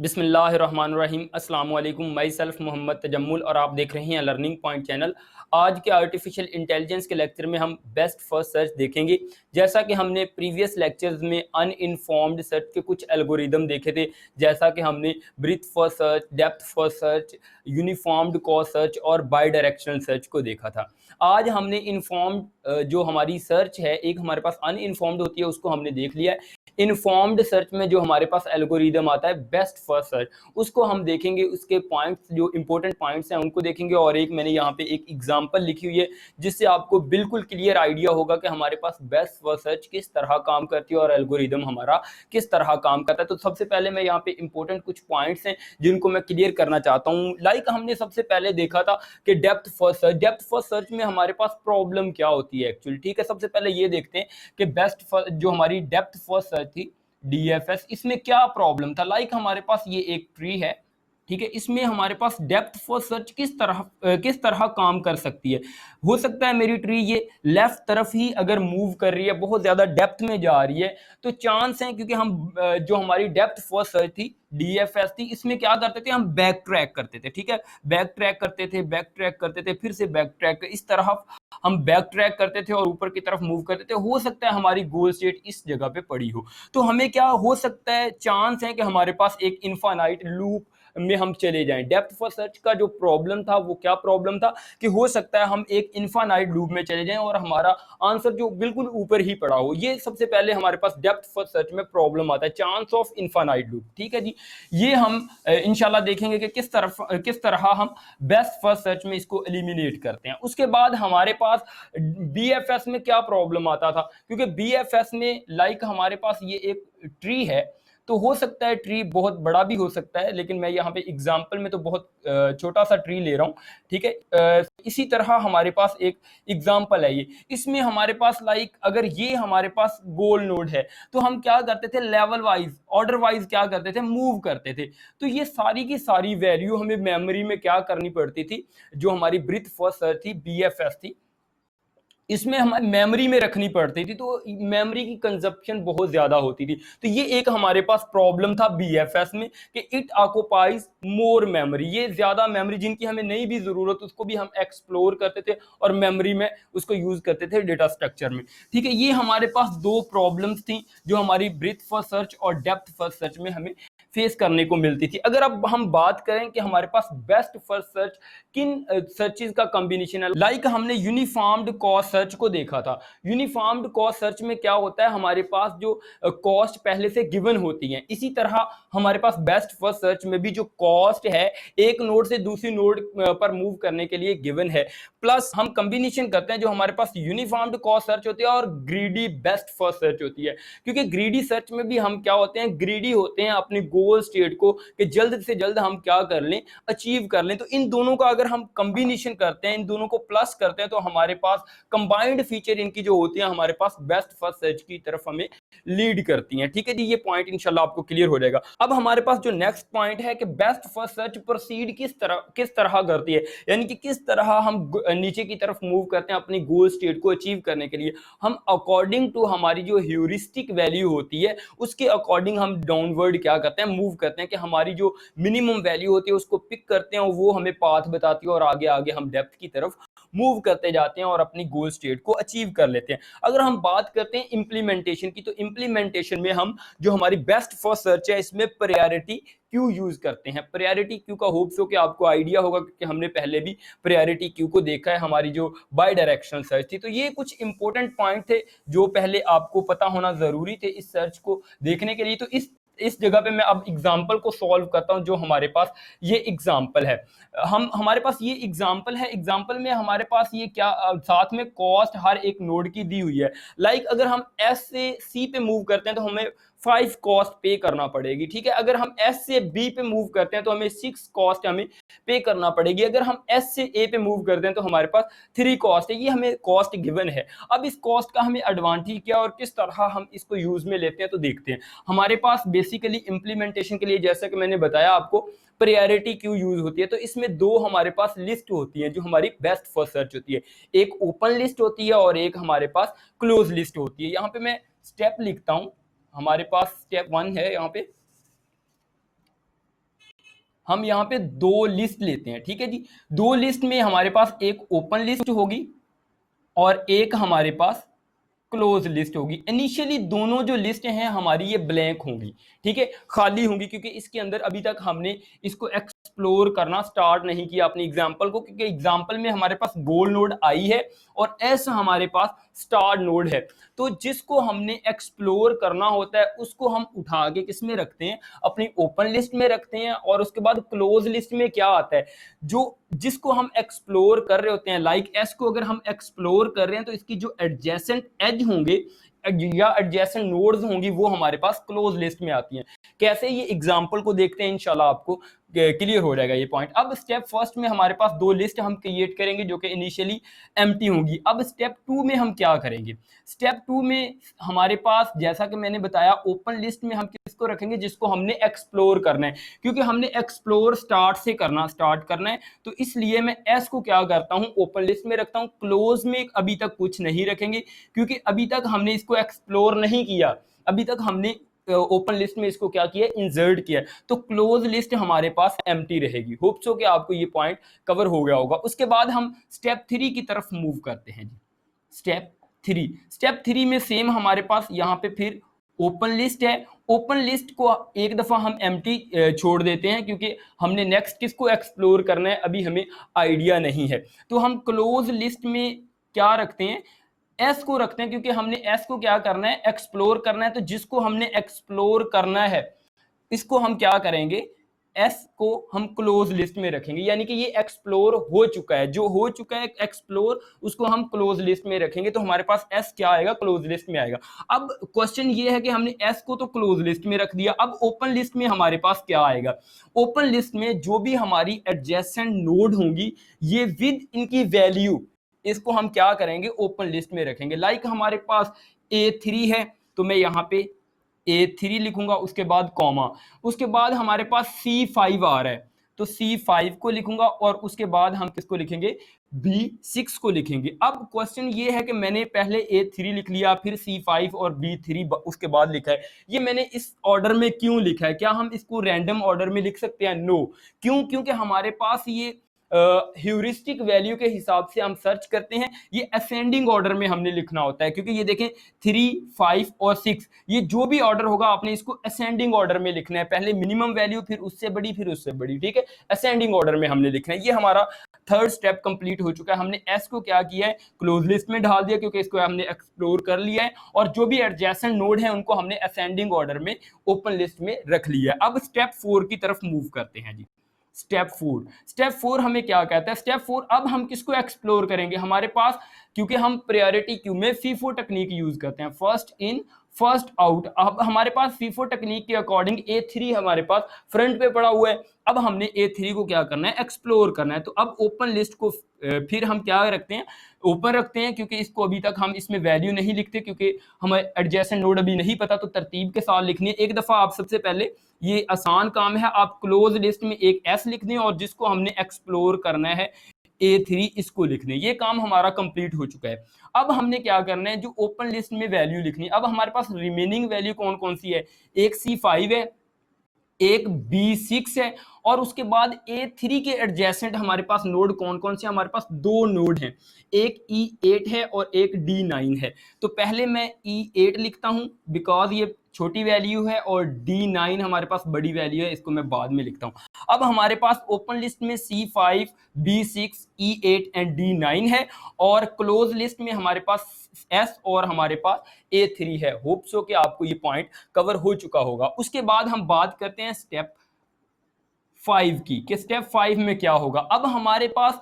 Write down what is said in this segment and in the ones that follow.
बिस्मिल्लाहिर्रहमानिर्रहीम अस्सलाम वालेकुम। माई सेल्फ मोहम्मद तजम्मुल और आप देख रहे हैं लर्निंग पॉइंट चैनल। आज के आर्टिफिशियल इंटेलिजेंस के लेक्चर में हम बेस्ट फर्स्ट सर्च देखेंगे। जैसा कि हमने प्रीवियस लेक्चर्स में अनइनफॉर्म्ड सर्च के कुछ एल्गोरिदम देखे थे, जैसा कि हमने breadth first search, depth first search, uniform cost search और बाई डायरेक्शनल सर्च को देखा था। आज हमने इनफॉर्म्ड जो हमारी सर्च है, एक हमारे पास अनइनफॉर्म्ड होती है, उसको हमने देख लिया है। इनफॉर्म्ड सर्च में जो हमारे पास एल्गोरिदम आता है बेस्ट फर्स्ट सर्च, उसको हम देखेंगे। उसके पॉइंट्स जो इंपॉर्टेंट पॉइंट्स हैं उनको देखेंगे, और एक मैंने यहाँ पे एक एग्जांपल लिखी हुई है जिससे आपको बिल्कुल क्लियर आइडिया होगा कि हमारे पास बेस्ट फर्स्ट सर्च किस तरह काम करती है और एल्गोरिदम हमारा किस तरह काम करता है। तो सबसे पहले मैं यहाँ पे इंपॉर्टेंट कुछ पॉइंट्स हैं जिनको मैं क्लियर करना चाहता हूँ। लाइक हमने सबसे पहले देखा था कि डेप्थ फर्स्ट सर्च में हमारे पास प्रॉब्लम क्या होती है एक्चुअली। ठीक है, सबसे पहले ये देखते हैं कि जो हमारी डेप्थ फर्स्ट सर्च थी डीएफएस, इसमें क्या प्रॉब्लम था। लाइक हमारे पास ये एक ट्री है, ठीक है, इसमें हमारे पास डेप्थ फर्स्ट सर्च किस तरह काम कर सकती है। हो सकता है मेरी ट्री ये लेफ्ट तरफ ही अगर मूव कर रही है, बहुत ज्यादा डेप्थ में जा रही है, तो चांस है, क्योंकि हम जो हमारी डेप्थ फर्स्ट सर्च थी डीएफएस थी, इसमें क्या करते थे, हम बैक ट्रैक करते थे। ठीक है, बैक ट्रैक करते थे, फिर से बैक ट्रैक, इस तरह हम बैक ट्रैक करते थे और ऊपर की तरफ मूव करते थे। हो सकता है हमारी गोल स्टेट इस जगह पे पड़ी हो, तो हमें क्या हो सकता है, चांस है कि हमारे पास एक इनफाइनाइट लूप में हम चले जाएं। डेप्थ फर्स्ट सर्च का जो प्रॉब्लम था वो क्या प्रॉब्लम था कि हो सकता है हम एक इनफाइनाइट लूप में चले जाएं और हमारा आंसर जो बिल्कुल ऊपर ही पड़ा हो। ये सबसे पहले हमारे पास डेप्थ फर्स्ट सर्च में प्रॉब्लम आता है, चांस ऑफ इनफाइनाइट लूप। ठीक है जी, ये हम इंशाल्लाह देखेंगे कि किस तरह हम बेस्ट फर्स्ट सर्च में इसको एलिमिनेट करते हैं। उसके बाद हमारे पास बीएफएस में क्या प्रॉब्लम आता था, क्योंकि बीएफएस में लाइक हमारे पास ये एक ट्री है, तो हो सकता है ट्री बहुत बड़ा भी हो सकता है, लेकिन मैं यहाँ पे एग्जांपल में तो बहुत छोटा सा ट्री ले रहा हूँ। ठीक है, इसी तरह हमारे पास एक एग्जांपल है ये, इसमें हमारे पास लाइक अगर ये हमारे पास गोल नोड है, तो हम क्या करते थे, लेवल वाइज ऑर्डर वाइज क्या करते थे, मूव करते थे। तो ये सारी की सारी वैल्यू हमें मेमोरी में क्या करनी पड़ती थी, जो हमारी ब्रीथ फर्स्ट सर्च थी बीएफएस थी, इसमें हमारी मेमोरी में रखनी पड़ती थी, तो मेमोरी की कंजप्शन बहुत ज्यादा होती थी। तो ये एक हमारे पास प्रॉब्लम था बीएफएस में कि इट ऑक्युपाइज मोर मेमोरी, ये ज्यादा मेमोरी जिनकी हमें नहीं भी जरूरत उसको भी हम एक्सप्लोर करते थे और मेमोरी में उसको यूज करते थे डेटा स्ट्रक्चर में। ठीक है, ये हमारे पास दो प्रॉब्लम्स थी जो हमारी ब्रीथ फर्स्ट सर्च और डेप्थ फर्स्ट सर्च में हमें फेस करने को मिलती थी। अगर अब हम बात करें कि हमारे पास बेस्ट फर्स्ट सर्च किन सर्चेज का कॉम्बिनेशन है, लाइक हमने यूनिफॉर्म्ड कॉस्ट सर्च को देखा था। यूनिफॉर्म्ड कॉस्ट सर्च में क्या होता है, हमारे पास जो कॉस्ट पहले से गिवन होती है, इसी तरह हमारे पास बेस्ट फर्स्ट सर्च में भी जो कॉस्ट है एक नोड से दूसरी नोड पर मूव करने के लिए गिवन है, प्लस हम कॉम्बिनेशन करते हैं जो हमारे पास यूनिफॉर्म्ड कॉस्ट सर्च होती है और ग्रीडी बेस्ट फर्स्ट सर्च होती है। क्योंकि ग्रीडी सर्च में भी हम क्या होते हैं, ग्रीडी होते हैं अपनी गोल स्टेट को कि जल्द से जल्द हम क्या कर लें, अचीव कर लें। तो इन दोनों का अगर हम कॉम्बिनेशन करते हैं, इन दोनों को प्लस करते हैं, तो हमारे पास कंबाइंड फीचर इनकी जो होती है हमारे पास बेस्ट फर्स्ट सर्च की तरफ हमें लीड करती हैं। ठीक है जी, ये पॉइंट इंशाल्लाह आपको क्लियर हो जाएगा। अब हमारे पास जो नेक्स्ट पॉइंट है कि बेस्ट फर्स्ट सर्च प्रोसीड किस तरह करती है, यानी कि किस तरह हम नीचे की तरफ मूव करते हैं अपनी गोल स्टेट को अचीव करने के लिए। हम अकॉर्डिंग टू हमारी जो ह्यूरिस्टिक वैल्यू होती है उसके अकॉर्डिंग हम डाउनवर्ड क्या करते हैं, मूव करते हैं, कि हमारी जो मिनिमम वैल्यू होती है उसको पिक करते हैं और वो हमें पाथ बताती है और आगे आगे हम डेप्थ की तरफ मूव करते जाते हैं और अपनी गोल स्टेट को अचीव कर लेते हैं। अगर हम बात करते हैं इंप्लीमेंटेशन की, तो इंप्लीमेंटेशन में हम जो हमारी बेस्ट फर्स्ट सर्च है इसमें प्रायोरिटी क्यू यूज करते हैं। प्रायोरिटी क्यू का होप्स हो कि आपको आइडिया होगा, क्योंकि हमने पहले भी प्रायोरिटी क्यू को देखा है हमारी जो बाई डायरेक्शनल सर्च थी। तो ये कुछ इंपॉर्टेंट पॉइंट थे जो पहले आपको पता होना जरूरी थे इस सर्च को देखने के लिए। तो इस जगह पे मैं अब एग्जाम्पल को सॉल्व करता हूं। जो हमारे पास ये एग्जाम्पल है, हमारे पास ये एग्जाम्पल है, एग्जाम्पल में हमारे पास ये क्या साथ में कॉस्ट हर एक नोड की दी हुई है। लाइक अगर हम एस से सी पे मूव करते हैं तो हमें 5 कॉस्ट पे करना पड़ेगी। ठीक है, अगर हम एस से बी पे मूव करते हैं तो हमें 6 कॉस्ट हमें पे करना पड़ेगी। अगर हम एस से ए पे मूव करते हैं तो हमारे पास 3 कॉस्ट है। ये हमें कॉस्ट गिवन है। अब इस कॉस्ट का हमें एडवांटेज क्या और किस तरह हम इसको यूज में लेते हैं तो देखते हैं। हमारे पास बेसिकली इंप्लीमेंटेशन के लिए, जैसा कि मैंने बताया आपको, प्रायोरिटी क्यू यूज होती है। तो इसमें दो हमारे पास लिस्ट होती है जो हमारी बेस्ट फर्स्ट सर्च होती है, एक ओपन लिस्ट होती है और एक हमारे पास क्लोज लिस्ट होती है। यहाँ पे मैं स्टेप लिखता हूं, हमारे पास स्टेप 1 है यहाँ पे, हम यहाँ पे दो लिस्ट लेते हैं, ठीक है जी। दो लिस्ट में हमारे पास एक ओपन लिस्ट होगी और एक हमारे पास क्लोज लिस्ट होगी। इनिशियली दोनों जो लिस्ट हैं हमारी ये ब्लैंक होंगी, ठीक है, खाली होंगी, क्योंकि इसके अंदर अभी तक हमने इसको एक्सप्लोर करना स्टार्ट नहीं किया अपनी एग्जांपल को, क्योंकि एग्जांपल में हमारे पास गोल नोड आई है और एस हमारे पास स्टार नोड है। तो जिसको हमने एक्सप्लोर करना होता है उसको हम उठा के किस में रखते हैं, अपनी ओपन लिस्ट में रखते हैं। और उसके बाद क्लोज लिस्ट में क्या आता है, जो जिसको हम एक्सप्लोर कर रहे होते हैं, लाइक एस को अगर हम एक्सप्लोर कर रहे हैं तो इसकी जो एडजेसेंट एज होंगे या एडजेसेंट नोड्स होंगी वो हमारे पास क्लोज लिस्ट में आती हैं। कैसे, ये एग्जांपल को देखते हैं, इंशाल्लाह आपको क्लियर हो जाएगा ये पॉइंट। अब स्टेप फर्स्ट में हमारे पास दो लिस्ट हम क्रिएट करेंगे जो कि इनिशियली एम्प्टी होंगी। अब स्टेप टू में हम क्या करेंगे, स्टेप टू में हमारे पास जैसा कि मैंने बताया ओपन लिस्ट में हम किसको रखेंगे, जिसको हमने एक्सप्लोर करना है, क्योंकि हमने एक्सप्लोर स्टार्ट करना है। तो इसलिए मैं एस को क्या करता हूं, ओपन लिस्ट में रखता हूं। क्लोज में अभी तक कुछ नहीं रखेंगे क्योंकि अभी तक हमने इसको एक्सप्लोर नहीं किया, अभी तक हमने ओपन लिस्ट में इसको क्या किया, इंसर्ट किया। तो क्लोज लिस्ट हमारे पास एम्प्टी रहेगी। होप सो कि आपको ये पॉइंट कवर हो गया होगा। उसके बाद हम स्टेप 3 की तरफ मूव करते हैं जी। स्टेप थ्री में सेम हमारे पास यहाँ पे फिर ओपन लिस्ट है। ओपन लिस्ट को एक दफा हम एम्प्टी छोड़ देते हैं क्योंकि हमने नेक्स्ट किसको एक्सप्लोर करना है अभी हमें आइडिया नहीं है। तो हम क्लोज लिस्ट में क्या रखते हैं, एस को रखते हैं, क्योंकि हमने एस को क्या करना है, एक्सप्लोर करना है। तो जिसको हमने एक्सप्लोर करना है इसको हम क्या करेंगे, एस को हम क्लोज लिस्ट में रखेंगे, यानी कि ये एक्सप्लोर हो चुका है, जो हो चुका है एक्सप्लोर उसको हम क्लोज लिस्ट में रखेंगे। तो हमारे पास एस क्या आएगा, क्लोज लिस्ट में आएगा। अब क्वेश्चन ये है कि हमने एस को तो क्लोज लिस्ट में रख दिया, अब ओपन लिस्ट में हमारे पास क्या आएगा। ओपन लिस्ट में जो भी हमारी एडजेसेंट नोड होंगी ये विद इनकी वैल्यू, इसको हम क्या करेंगे, ओपन लिस्ट में रखेंगे। लाइक हमारे पास A3 है तो मैं यहाँ पे A3 लिखूंगा, उसके बाद कॉमा, उसके बाद हमारे पास C5 आ रहा है तो C5 को लिखूंगा और उसके बाद हम किसको लिखेंगे, B6 को लिखेंगे। अब क्वेश्चन ये है कि मैंने पहले A3 लिख लिया फिर C5 और B3 उसके बाद लिखा है, ये मैंने इस ऑर्डर में क्यों लिखा है, क्या हम इसको रैंडम ऑर्डर में लिख सकते हैं, नो। क्यों, क्योंकि हमारे पास ये ह्यूरिस्टिक वैल्यू के हिसाब से हम सर्च करते हैं, ये असेंडिंग ऑर्डर में हमने लिखना होता है, क्योंकि ये देखें 3, 5 और 6 ये जो भी ऑर्डर होगा आपने इसको असेंडिंग ऑर्डर में लिखना है, पहले मिनिमम वैल्यू फिर उससे बड़ी फिर उससे बड़ी, ठीक है, असेंडिंग ऑर्डर में हमने लिखना है। ये हमारा थर्ड स्टेप कंप्लीट हो चुका है। हमने एस को क्या किया है, क्लोज लिस्ट में डाल दिया क्योंकि इसको हमने एक्सप्लोर कर लिया है, और जो भी एडजेसेंट नोड है उनको हमने असेंडिंग ऑर्डर में ओपन लिस्ट में रख लिया है। अब स्टेप 4 की तरफ मूव करते हैं जी। स्टेप 4 हमें क्या कहता है, स्टेप 4 अब हम किसको एक्सप्लोर करेंगे, हमारे पास क्योंकि हम प्रायोरिटी क्यू में फीफो टेक्निक यूज करते हैं, फर्स्ट इन फर्स्ट आउट। अब हमारे पास फीफो टेक्निक के अकॉर्डिंग A3 हमारे पास फ्रंट पे पड़ा हुआ है, अब हमने A3 को क्या करना है, एक्सप्लोर करना है। तो अब ओपन लिस्ट को फिर हम क्या रखते हैं, ओपन रखते हैं, क्योंकि इसको अभी तक हम इसमें वैल्यू नहीं लिखते क्योंकि हमें एडजेसेंट नोड अभी नहीं पता, तो तरतीब के साथ लिखनी है। एक दफा आप सबसे पहले, ये आसान काम है, आप क्लोज लिस्ट में एक एस लिख दें और जिसको हमने एक्सप्लोर करना है A3 इसको लिख दें। ये काम हमारा कंप्लीट हो चुका है। अब हमने क्या करना है, जो ओपन लिस्ट में वैल्यू लिखनी है। अब हमारे पास रिमेनिंग वैल्यू कौन कौन सी है, एक C5 है, एक B6 है, और उसके बाद A3 के एडजेसेंट हमारे पास नोड कौन कौन से, हमारे पास दो नोड हैं, एक E8 है और एक D9 है। तो पहले मैं E8 लिखता हूं बिकॉज ये छोटी वैल्यू है, और D9 हमारे पास बड़ी वैल्यू है, इसको मैं बाद में लिखता हूं। अब हमारे पास ओपन लिस्ट में C5, B6, E8 and D9 है, और क्लोज लिस्ट में हमारे पास S और हमारे पास A3 है। होप सो कि आपको ये पॉइंट कवर हो चुका होगा। उसके बाद हम बात करते हैं स्टेप 5 की, कि स्टेप 5 में क्या होगा। अब हमारे पास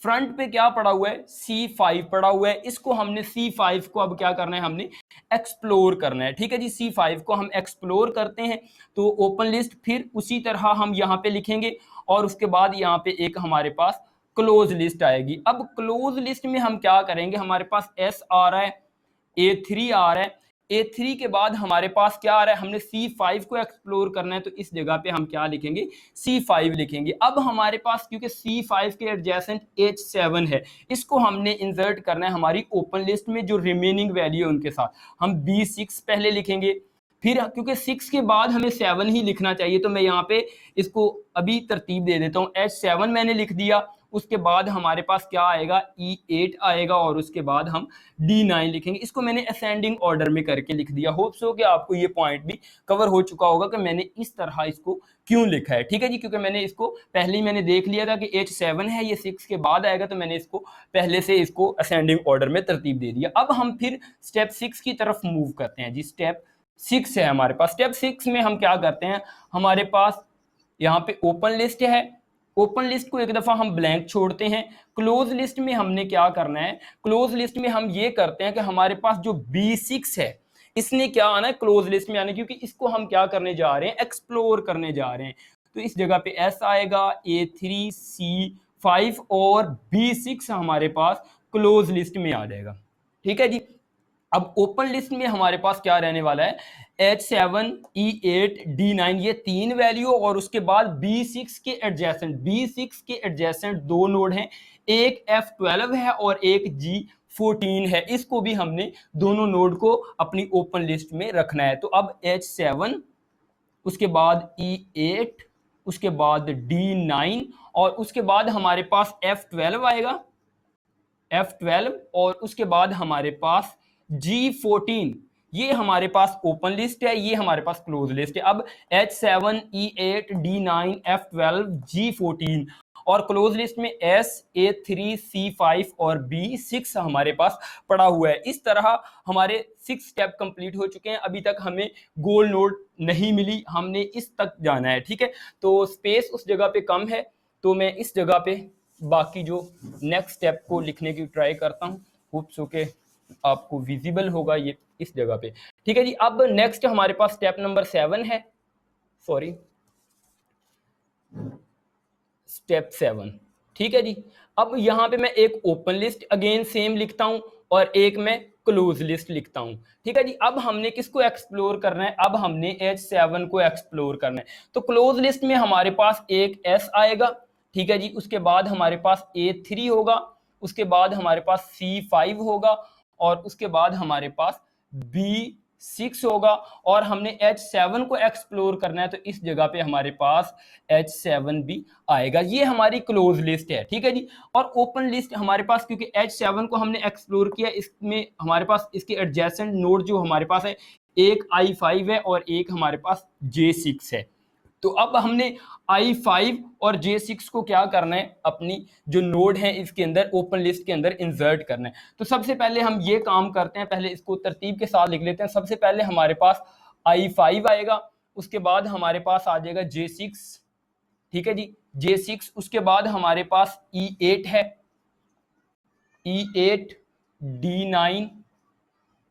फ्रंट पे क्या पड़ा हुआ है, C5 पड़ा हुआ है, इसको हमने C5 को अब क्या करना है, हमने एक्सप्लोर करना है, ठीक है जी। C5 को हम एक्सप्लोर करते हैं तो ओपन लिस्ट फिर उसी तरह हम यहाँ पे लिखेंगे, और उसके बाद यहाँ पे एक हमारे पास क्लोज लिस्ट आएगी। अब क्लोज लिस्ट में हम क्या करेंगे, हमारे पास S आ रहा है, A3 आ रहा है, A3 के बाद हमारे पास क्या आ रहा है, हमने C5 को एक्सप्लोर करना है, तो इस जगह पे हम क्या लिखेंगे, C5 लिखेंगे। अब हमारे पास क्योंकि C5 के एडजेसेंट H7 है, इसको हमने इंसर्ट करना है हमारी ओपन लिस्ट में, जो रिमेनिंग वैल्यू है उनके साथ। हम B6 पहले लिखेंगे, फिर क्योंकि 6 के बाद हमें 7 ही लिखना चाहिए, तो मैं यहाँ पे इसको अभी तरतीब दे देता हूँ। H7 मैंने लिख दिया, उसके बाद हमारे पास क्या आएगा, E8 आएगा, और उसके बाद हम D9 लिखेंगे। इसको मैंने असेंडिंग ऑर्डर में करके लिख दिया। होप सो कि आपको ये पॉइंट भी कवर हो चुका होगा कि मैंने इस तरह इसको क्यों लिखा है। ठीक है जी, क्योंकि मैंने इसको पहले ही मैंने देख लिया था कि H7 है, ये 6 के बाद आएगा, तो मैंने इसको पहले से इसको असेंडिंग ऑर्डर में तरतीब दे दिया। अब हम फिर स्टेप 6 की तरफ मूव करते हैं जी। स्टेप 6 है हमारे पास। स्टेप 6 में हम क्या करते हैं, हमारे पास यहाँ पे ओपन लिस्ट है। ओपन लिस्ट को एक दफा हम ब्लैंक छोड़ते हैं। क्लोज लिस्ट में हमने क्या करना है, क्लोज लिस्ट में हम ये करते हैं कि हमारे पास जो B6 है, इसने क्या आना है, क्लोज लिस्ट में आना है, क्योंकि इसको हम क्या करने जा रहे हैं, एक्सप्लोर करने जा रहे हैं। तो इस जगह पे S आएगा, A3 C5 और B6 हमारे पास क्लोज लिस्ट में आ जाएगा। ठीक है जी। अब ओपन लिस्ट में हमारे पास क्या रहने वाला है, H7 E8 D9 ये 3 वैल्यू, और उसके बाद B6 के एडजेसेंट 2 नोड हैं, एक F12 है और एक G14 है। इसको भी हमने दोनों नोड को अपनी ओपन लिस्ट में रखना है। तो अब H7, उसके बाद E8, उसके बाद D9, और उसके बाद हमारे पास F12 आएगा, F12, और उसके बाद हमारे पास G14। ये हमारे पास ओपन लिस्ट है, ये हमारे पास क्लोज लिस्ट है। अब H7 E8 D9 F12 G14, और क्लोज लिस्ट में S A3 C5 और B6 हमारे पास पड़ा हुआ है। इस तरह हमारे 6 स्टेप कंप्लीट हो चुके हैं। अभी तक हमें गोल नोड नहीं मिली, हमने इस तक जाना है। ठीक है, तो स्पेस उस जगह पे कम है, तो मैं इस जगह पे बाकी जो नेक्स्ट स्टेप को लिखने की ट्राई करता हूँ। होप सो के आपको विजिबल होगा ये इस जगह पे। ठीक है जी। अब नेक्स्ट हमारे पास स्टेप नंबर 7 है, सॉरी स्टेप 7। ठीक है जी। अब यहाँ पे मैं एक ओपन लिस्ट अगेन सेम लिखता हूँ और एक मैं क्लोज लिस्ट लिखता हूँ। ठीक है जी। अब हमने किसको एक्सप्लोर करना है, अब हमने H7 को एक्सप्लोर करना है। तो क्लोज लिस्ट में हमारे पास एक S आएगा, ठीक है जी, उसके बाद हमारे पास A3 होगा, उसके बाद हमारे पास C5 होगा, और उसके बाद हमारे पास B6 होगा, और हमने H7 को एक्सप्लोर करना है, तो इस जगह पे हमारे पास H7 भी आएगा। ये हमारी क्लोज लिस्ट है। ठीक है जी। और ओपन लिस्ट हमारे पास, क्योंकि H7 को हमने एक्सप्लोर किया, इसमें हमारे पास इसके एडजेसेंट नोड जो हमारे पास है, एक I5 है और एक हमारे पास J6 है। तो अब हमने I5 और J6 को क्या करना है, अपनी जो नोड है इसके अंदर ओपन लिस्ट के अंदर इंसर्ट करना है। तो सबसे पहले हम ये काम करते हैं, पहले इसको तरतीब के साथ लिख लेते हैं। सबसे पहले हमारे पास I5 आएगा, उसके बाद हमारे पास आ जाएगा J6। ठीक है जी, J6, उसके बाद हमारे पास E8 है, E8 D9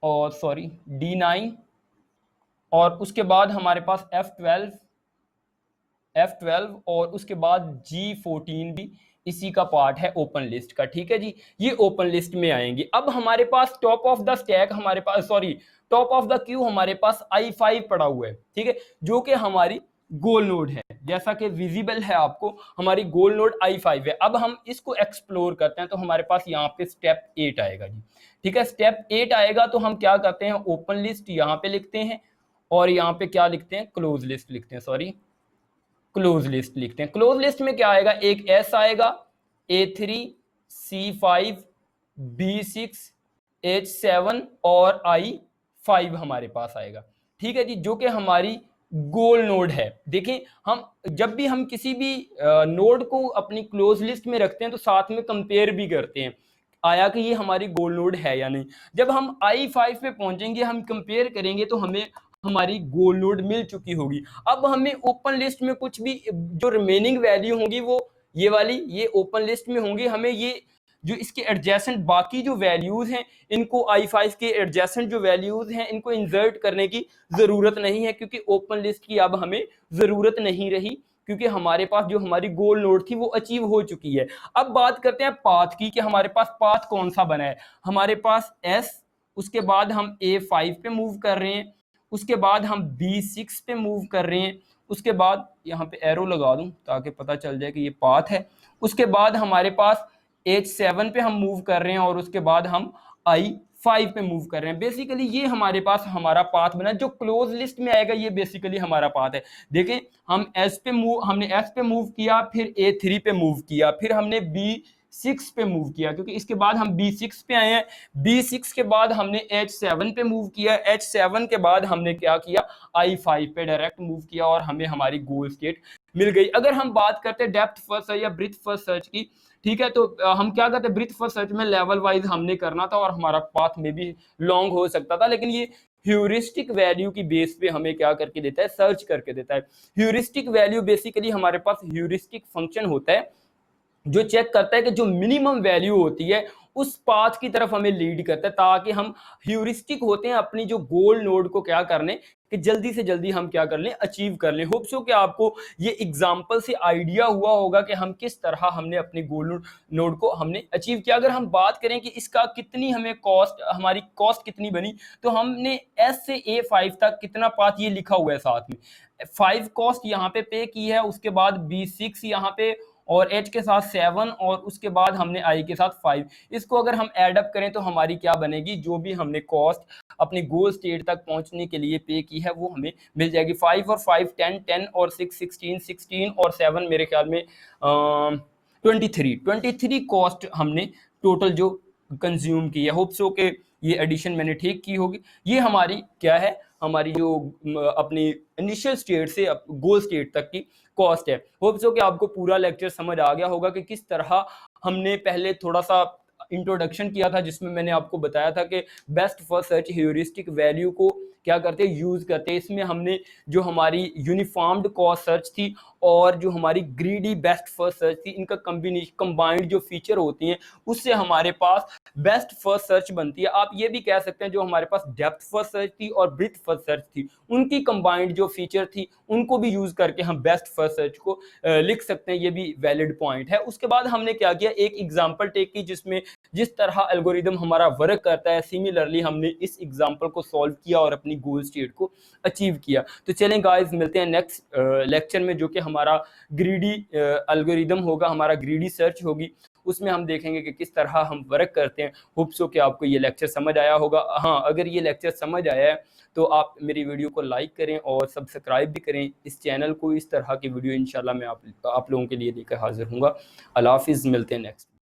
और सॉरी D9, और उसके बाद हमारे पास F12 और उसके बाद G14 भी इसी का पार्ट है ओपन लिस्ट का। ठीक है जी, ये ओपन लिस्ट में आएंगे। अब हमारे पास टॉप ऑफ द स्टैक हमारे पास, sorry top of the queue हमारे पास I5 पड़ा हुआ है। ठीक है, जो कि हमारी गोल नोड है, जैसा कि विजिबल है आपको, हमारी गोल नोड I5 है। अब हम इसको एक्सप्लोर करते हैं, तो हमारे पास यहाँ पे स्टेप 8 आएगा जी। ठीक है, स्टेप 8 आएगा, तो हम क्या करते हैं, ओपन लिस्ट यहाँ पे लिखते हैं, और यहाँ पे क्या लिखते हैं, क्लोज लिस्ट लिखते हैं, सॉरी क्लोज लिस्ट लिखते हैं। क्लोज लिस्ट में क्या आएगा, एक S आएगा, A3 C5 B6 H7 और I5 हमारे पास आएगा। ठीक है जी, जो कि हमारी गोल नोड है। देखें, हम जब भी हम किसी भी नोड को अपनी क्लोज लिस्ट में रखते हैं, तो साथ में कंपेयर भी करते हैं, आया कि ये हमारी गोल नोड है या नहीं। जब हम I5 पे पहुंचेंगे, हम कंपेयर करेंगे, तो हमें हमारी गोल नोड मिल चुकी होगी। अब हमें ओपन लिस्ट में कुछ भी जो रिमेनिंग वैल्यू होंगी, वो ये वाली ये ओपन लिस्ट में होंगी। हमें ये जो इसके एडजेसेंट बाकी जो वैल्यूज हैं, इनको I5 के एडजेसेंट जो वैल्यूज हैं, इनको इंसर्ट करने की जरूरत नहीं है, क्योंकि ओपन लिस्ट की अब हमें जरूरत नहीं रही, क्योंकि हमारे पास जो हमारी गोल नोड थी वो अचीव हो चुकी है। अब बात करते हैं पाथ की, कि हमारे पास पाथ कौन सा बना है। हमारे पास S, उसके बाद हम A5 पे मूव कर रहे हैं, उसके बाद हम B6 पे मूव कर रहे हैं, उसके बाद यहाँ पे एरो लगा दूं ताकि पता चल जाए कि ये पाथ है। उसके बाद हमारे पास H7 पे हम मूव कर रहे हैं, और उसके बाद हम 5 पे मूव कर रहे हैं। बेसिकली ये हमारे पास हमारा पाथ बना, जो क्लोज लिस्ट में आएगा ये बेसिकली हमारा पाथ है। देखें हमने एस पे मूव किया, फिर A3 पे मूव किया, फिर हमने B6 पे मूव किया, क्योंकि इसके बाद हम B6 पे आए हैं। B6 के बाद हमने H7 पे मूव किया, H7 के बाद हमने क्या किया, I5 पे डायरेक्ट मूव किया और हमें हमारी गोल स्टेट मिल गई। अगर हम बात करते हैं डेप्थ फर्स्ट सर्च या ब्रीथ फर्स्ट सर्च की, ठीक है, तो हम क्या करते हैं, ब्रीथ फर्स्ट सर्च में लेवल वाइज हमने करना था और हमारा पाथ में भी लॉन्ग हो सकता था, लेकिन ये ह्यूरिस्टिक वैल्यू की बेस पे हमें क्या करके देता है, सर्च करके देता है। ह्यूरिस्टिक वैल्यू बेसिकली हमारे पास ह्यूरिस्टिक फंक्शन होता है जो चेक करता है कि जो मिनिमम वैल्यू होती है उस पाथ की तरफ हमें लीड करता है, ताकि हम ह्यूरिस्टिक होते हैं अपनी जो गोल नोड को क्या करने कि जल्दी से जल्दी हम क्या कर लें, अचीव कर लें। होप सो कि आपको ये एग्जांपल से आइडिया हुआ होगा कि हम किस तरह हमने अपनी गोल नोड को हमने अचीव किया। अगर हम बात करें कि इसका कितनी हमें कॉस्ट, हमारी कॉस्ट कितनी बनी, तो हमने एस से A5 तक कितना पाथ, ये लिखा हुआ है साथ में, 5 कॉस्ट यहाँ पे की है, उसके बाद B6 यहाँ पे, और H के साथ 7, और उसके बाद हमने I के साथ 5। इसको अगर हम ऐड अप करें तो हमारी क्या बनेगी, जो भी हमने कॉस्ट अपनी गोल स्टेट तक पहुंचने के लिए पे की है वो हमें मिल जाएगी। 5 और 5 10, 10 और 6 16, 16 और 7 मेरे ख्याल में 23 कॉस्ट हमने टोटल जो कंज्यूम की है। होप सो के ये एडिशन मैंने ठीक की होगी। ये हमारी क्या है, हमारी जो अपनी इनिशियल स्टेट से गोल स्टेट तक की कॉस्ट है। होप सो कि आपको पूरा लेक्चर समझ आ गया होगा कि किस तरह हमने पहले थोड़ा सा इंट्रोडक्शन किया था, जिसमें मैंने आपको बताया था कि best first search heuristic value को क्या करते हैं, यूज करते हैं। इसमें हमने जो हमारी यूनिफॉर्म्ड कॉस्ट सर्च थी और जो हमारी ग्रीडी बेस्ट फर्स्ट सर्च थी, इनका कॉम्बिनेशन कंबाइंड जो फीचर होती हैं उससे हमारे पास बेस्ट फर्स्ट सर्च बनती है। आप ये भी कह सकते हैं जो हमारे पास डेप्थ फर्स्ट सर्च थी और ब्रीथ फर्स्ट सर्च थी, उनकी कंबाइंड जो फीचर थी उनको भी यूज करके हम बेस्ट फर्स्ट सर्च को लिख सकते हैं। ये भी वैलिड पॉइंट है। उसके बाद हमने क्या किया, एक एग्जांपल टेक की जिसमें जिस तरह एल्गोरिदम हमारा वर्क करता है, सिमिलरली हमने इस एग्जांपल को सॉल्व किया और अपनी गोल स्टेट को अचीव किया। तो चलें गाइस, मिलते हैं नेक्स्ट लेक्चर में, जो कि हमारा ग्रीडी एल्गोरिदम होगा, हमारा ग्रीडी सर्च होगी। उसमें हम देखेंगे कि किस तरह हम वर्क करते हैं। होप सो कि आपको ये लेक्चर समझ आया होगा। हाँ, अगर ये लेक्चर समझ आया है तो आप मेरी वीडियो को लाइक करें और सब्सक्राइब भी करें इस चैनल को। इस तरह की वीडियो इंशाल्लाह मैं आप लोगों के लिए लेकर हाजिर हूँगा। अल्लाह हाफिज़, मिलते हैं नेक्स्ट।